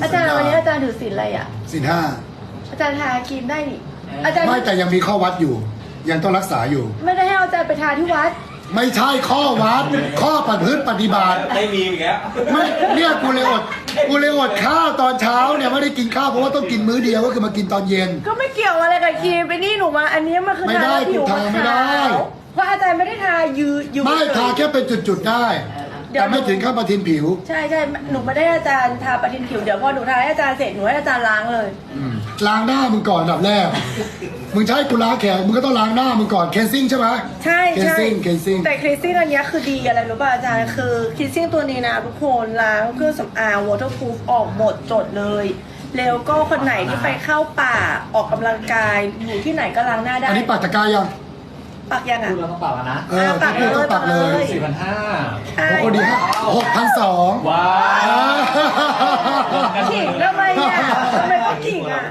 อาจารย์วันนี้อาจารย์ถือศีลอะไรอ่ะ ศีลห้า อาจารย์ทาครีมได้นี่อาจารย์ ไม่แต่ยังมีข้อวัดอยู่ ยังต้องรักษาอยู่ ไม่ได้ให้อาจารย์ไปทาที่วัด ไม่ใช่ข้อวัด ข้อปฏิพฤติปฏิบัติ ไม่มีอีกแล้ว ไม่เนี่ยกูเลยอดข้าวตอนเช้าเนี่ยไม่ได้กินข้าวเพราะว่าต้องกินมื้อเดียวก็คือมากินตอนเย็น ก็ไม่เกี่ยวอะไรกับครีมไปนี่หนูมา อันนี้มันคือ ไม่ได้ ทาแล้วผิว กูทาไม่ได้ ขาวเพราะอาจารย์ไม่ได้ทายืด ไม่ทาแค่เป็นจุดๆได้ แต่ไม่ถึงขั้นประทินผิว ใช่หนูไม่ได้อาจารย์ทาประทินผิวเดี๋ยวพอหนูทาให้อาจารย์เสร็จหนูให้อาจารย์ล้างเลย ล้างหน้ามึงก่อนอันดับแรก มึงใช้กูล้างแขนมึงก็ต้องล้างหน้ามึงก่อนเคนซิ่งใช่ไหม ใช่ เคนซิ่งเคนซิ่ง แต่คลีนซิ่งอันเนี้ยคือดีอะไรรู้ป่ะอาจารย์คือคลีนซิ่งตัวนี้นะทุกคนล้างเครื่องสำอางวอเตอร์พูฟออกหมดจดเลยแล้วก็คนไหนที่ไปเข้าป่าออกกำลังกายอยู่ที่ไหนก็ล้างหน้าได้ อันนี้ปักตะกร้ายัง ปักยังอ่ะ พูดแล้วต้องปรับแล้วนะ ถ้าพูดต้องปักเลย 4,500 ใช่ โอ้ดีฮะ6,200 ว้าว ขิงทำไมอ่ะทำไมต้องขิงอ่ะ